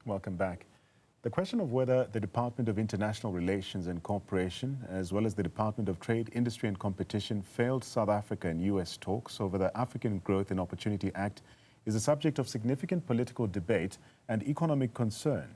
Welcome back. The question of whether the Department of International Relations and Cooperation, as well as the Department of Trade, Industry and Competition, failed South Africa in U.S. talks over the African Growth and Opportunity Act is a subject of significant political debate and economic concern.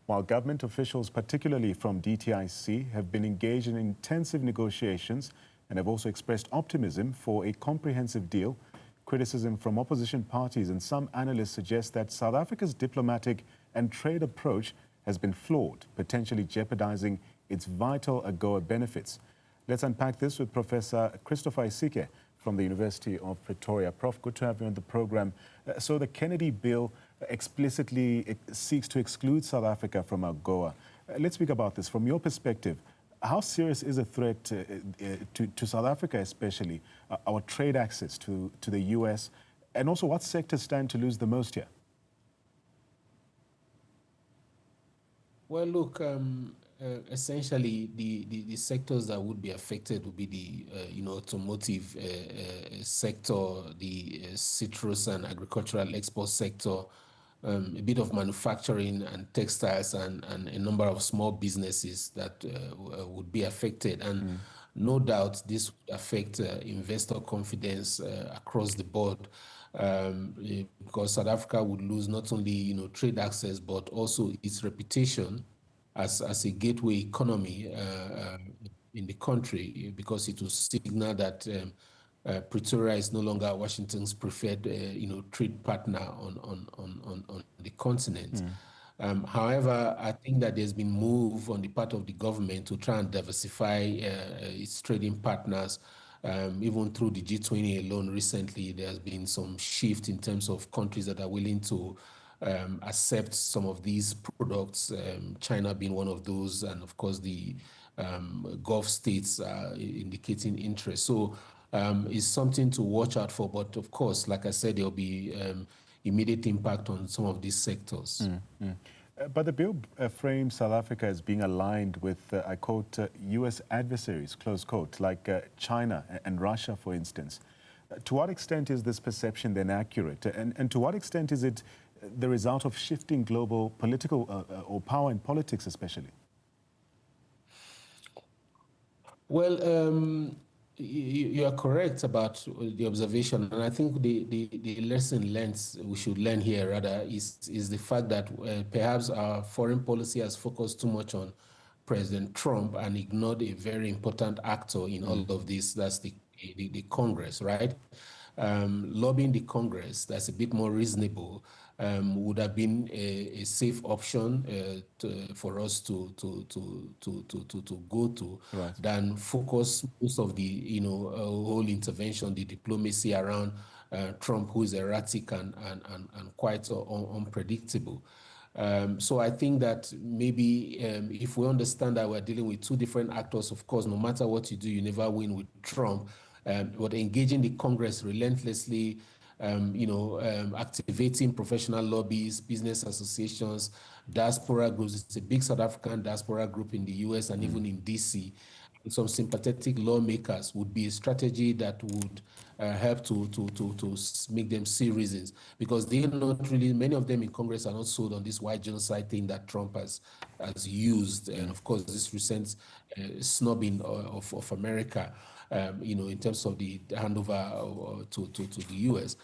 While government officials, particularly from DTIC, have been engaged in intensive negotiations and have also expressed optimism for a comprehensive deal, criticism from opposition parties and some analysts suggest that South Africa's diplomatic and trade approach has been flawed, potentially jeopardizing its vital AGOA benefits. Let's unpack this with Professor Christopher Isike from the University of Pretoria. Prof, good to have you on the program. So the Kennedy bill explicitly seeks to exclude South Africa from AGOA. Let's speak about this. From your perspective, how serious is a threat to South Africa, especially our trade access to the US, and also what sectors stand to lose the most here? Well, look, essentially, the sectors that would be affected would be the automotive sector, the citrus and agricultural export sector, a bit of manufacturing and textiles, and a number of small businesses that would be affected. And no doubt this would affect investor confidence across the board. Because South Africa would lose not only trade access but also its reputation as a gateway economy in the country, because it will signal that Pretoria is no longer Washington's preferred trade partner on the continent. However, I think that there's been move on the part of the government to try and diversify its trading partners. Even through the G20 alone recently, there has been some shift in terms of countries that are willing to accept some of these products, China being one of those, and of course the Gulf states are indicating interest. So it's something to watch out for, but of course, like I said, there'll be immediate impact on some of these sectors. But the bill frames South Africa as being aligned with, I quote, US adversaries, close quote, like China and Russia, for instance. To what extent is this perception then accurate? And to what extent is it the result of shifting global political or power in politics especially? Well, you are correct about the observation, and I think the lesson learned, we should learn here rather, is the fact that perhaps our foreign policy has focused too much on President Trump and ignored a very important actor in all of this. That's the Congress, right? Lobbying the Congress that's a bit more reasonable would have been a safe option for us to go to, right, than focus most of the whole intervention, the diplomacy around Trump, who is erratic and quite unpredictable. So I think that maybe if we understand that we're dealing with two different actors, of course, no matter what you do, you never win with Trump. But engaging the Congress relentlessly, activating professional lobbies, business associations, diaspora groups. It's a big South African diaspora group in the US and even in DC. And some sympathetic lawmakers would be a strategy that would help to make them see reasons, because they're not really, many of them in Congress are not sold on this white genocide thing that Trump has used. And of course, this recent snubbing of America, in terms of the handover to the US.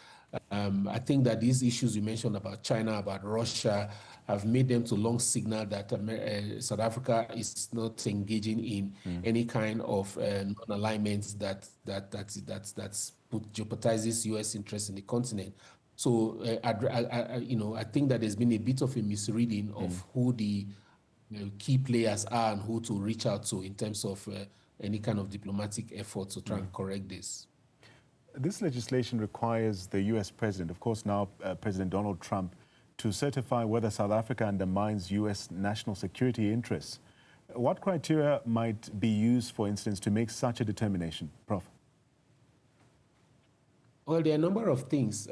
I think that these issues you mentioned about China, about Russia, have made them to long signal that South Africa is not engaging in any kind of non-alignment that jeopardizes US interests in the continent. So I think that there's been a bit of a misreading of who the key players are and who to reach out to in terms of any kind of diplomatic effort to try and correct this. This legislation requires the US president, of course now President Donald Trump, to certify whether South Africa undermines US national security interests. What criteria might be used, for instance, to make such a determination, Prof? Well, there are a number of things.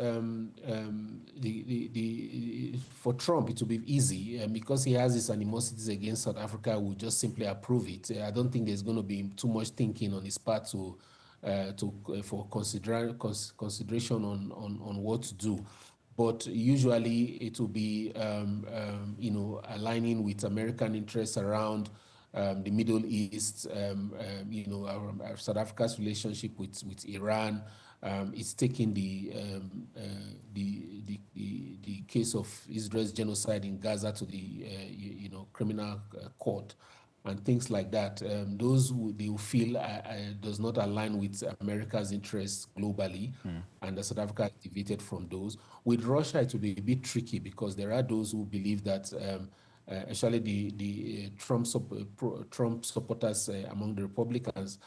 For Trump, it will be easy because he has his animosities against South Africa. We'll just simply approve it. I don't think there's going to be too much thinking on his part for consideration on what to do. but usually it will be, you know, aligning with American interests around the Middle East, you know, our South Africa's relationship with Iran. It's taking the case of Israel's genocide in Gaza to the you know, criminal court and things like that. Those they will feel does not align with America's interests globally, and South Africa has deviated from those. With Russia, it will be a bit tricky because there are those who believe that actually the Trump supporters among the Republicans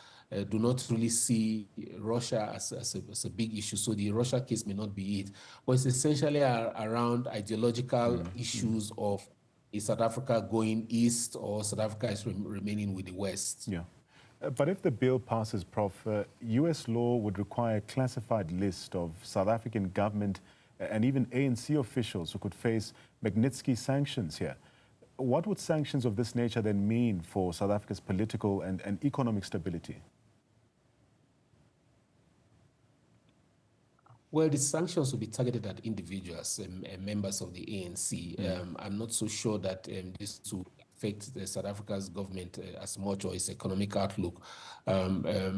do not really see Russia as a big issue. So the Russia case may not be it, but it's essentially around ideological issues of is South Africa going east or South Africa is remaining with the West? Yeah. But if the bill passes, Prof, US law would require a classified list of South African government and even ANC officials who could face Magnitsky sanctions here. What would sanctions of this nature then mean for South Africa's political and economic stability? Well, the sanctions will be targeted at individuals, members of the ANC. I'm not so sure that this will affect the South Africa's government as much, or its economic outlook,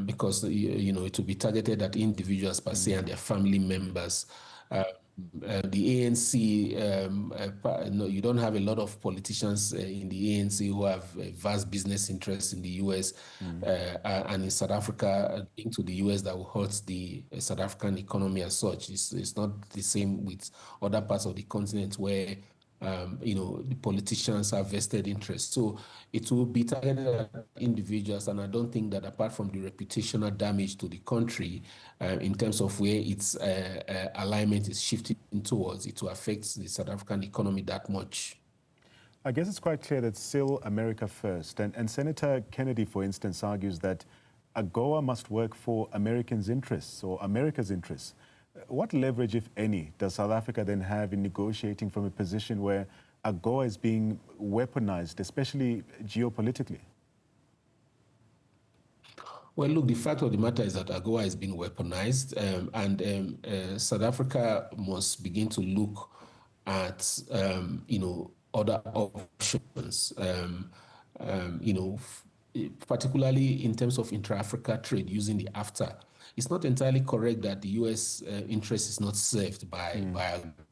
because you know, it will be targeted at individuals per se and their family members. The ANC, no, you don't have a lot of politicians in the ANC who have vast business interests in the US and in South Africa, into the US that will hurt the South African economy as such. It's not the same with other parts of the continent where you know, the politicians have vested interests. So it will be targeted at individuals, and I don't think that apart from the reputational damage to the country in terms of where its alignment is shifting towards, it will affect the South African economy that much. I guess it's quite clear that still America first. And Senator Kennedy, for instance, argues that AGOA must work for Americans' interests or America's interests. What leverage, if any, does South Africa then have in negotiating from a position where AGOA is being weaponized, especially geopolitically? Well, look, the fact of the matter is that AGOA is being weaponized, and South Africa must begin to look at, you know, other options, you know, particularly in terms of intra-Africa trade using the AFTA. It's not entirely correct that the U.S. Interest is not served by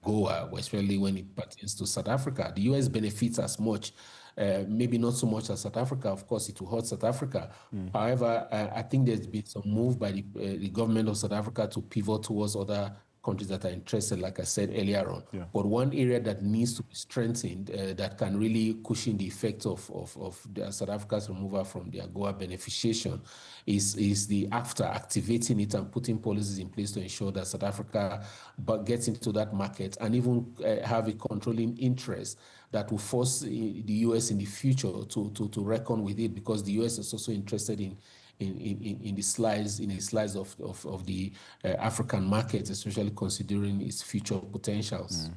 AGOA, especially when it pertains to South Africa. The U.S. benefits as much, maybe not so much as South Africa. Of course, it will hurt South Africa. However, I think there's been some move by the government of South Africa to pivot towards other countries that are interested, like I said earlier on. But one area that needs to be strengthened that can really cushion the effect of South Africa's removal from the AGOA beneficiation is the AFTA, activating it and putting policies in place to ensure that South Africa gets into that market and even have a controlling interest that will force the U.S. in the future to reckon with it, because the U.S. is also interested in the slice of the African markets, especially considering its future potentials.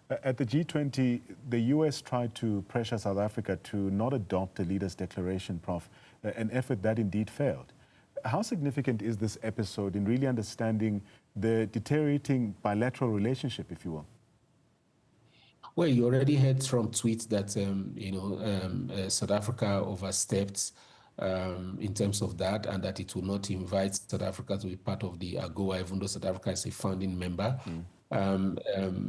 At the G20, the U.S. tried to pressure South Africa to not adopt a leader's declaration, Prof, an effort that indeed failed. How significant is this episode in really understanding the deteriorating bilateral relationship, if you will? Well, you already heard Trump tweet that you know, South Africa overstepped in terms of that, and that it will not invite South Africa to be part of the AGOA, even though South Africa is a founding member.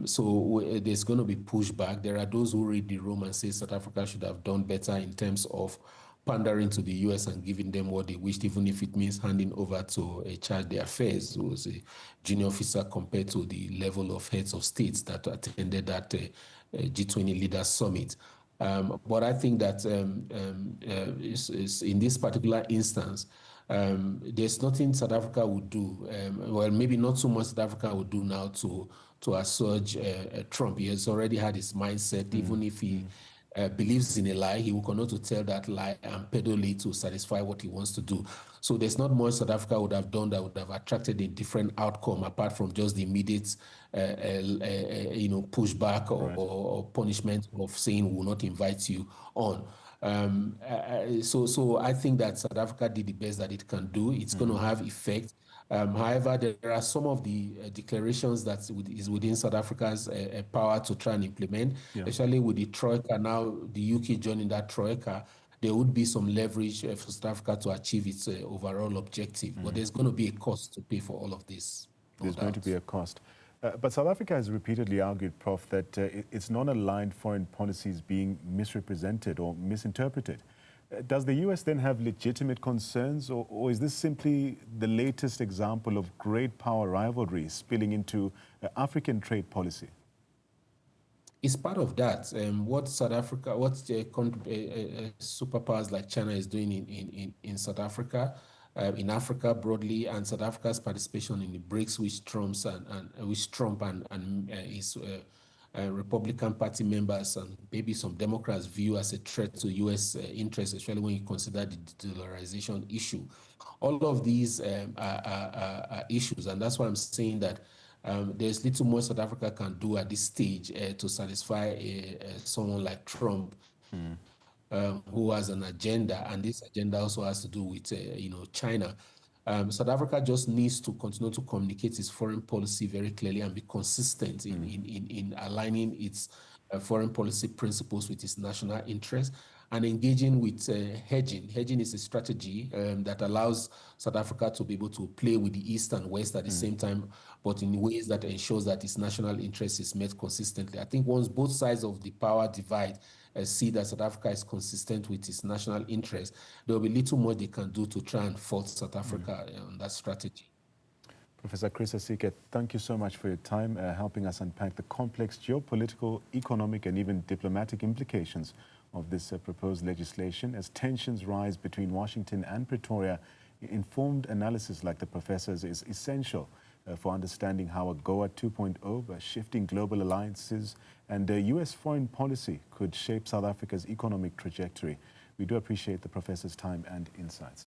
So there's going to be pushback. There are those who read the room and say South Africa should have done better in terms of pandering to the U.S. and giving them what they wished, even if it means handing over to a charge d'affaires, who was a junior officer compared to the level of heads of states that attended that G20 Leaders Summit. But I think that is in this particular instance, there's nothing South Africa would do. Well, maybe not so much South Africa would do now to assuage Trump. He has already had his mindset, even if he believes in a lie, he will continue to tell that lie and peddle it to satisfy what he wants to do. So there's not much South Africa would have done that would have attracted a different outcome apart from just the immediate, you know, pushback or punishment of saying we will not invite you on. So I think that South Africa did the best that it can do. It's going to have effect. However, there are some of the declarations that is within South Africa's power to try and implement, especially with the Troika now, the UK joining that Troika. There would be some leverage for South Africa to achieve its overall objective. But there's going to be a cost to pay for all of this. There's going to be a cost. But South Africa has repeatedly argued, Prof, that its non-aligned foreign policy is being misrepresented or misinterpreted. Does the US then have legitimate concerns, or is this simply the latest example of great power rivalry spilling into African trade policy? It's part of that. What South Africa, what superpowers like China is doing in South Africa, in Africa broadly, and South Africa's participation in the BRICS, which Trump and his Republican Party members and maybe some Democrats view as a threat to U.S. interests, especially when you consider the dollarization issue. All of these are issues, and that's why I'm saying that there's little more South Africa can do at this stage to satisfy someone like Trump, who has an agenda, and this agenda also has to do with China. South Africa just needs to continue to communicate its foreign policy very clearly and be consistent in aligning its foreign policy principles with its national interests and engaging with hedging. Hedging is a strategy that allows South Africa to be able to play with the East and West at the same time, but in ways that ensures that its national interest is met consistently. I think once both sides of the power divide see that South Africa is consistent with its national interest, there will be little more they can do to try and fault South Africa on that strategy. Professor Chris Isike, thank you so much for your time helping us unpack the complex geopolitical, economic, and even diplomatic implications of this proposed legislation. As tensions rise between Washington and Pretoria, informed analysis like the professor's is essential for understanding how AGOA 2.0, shifting global alliances, and U.S. foreign policy could shape South Africa's economic trajectory. We do appreciate the professor's time and insights.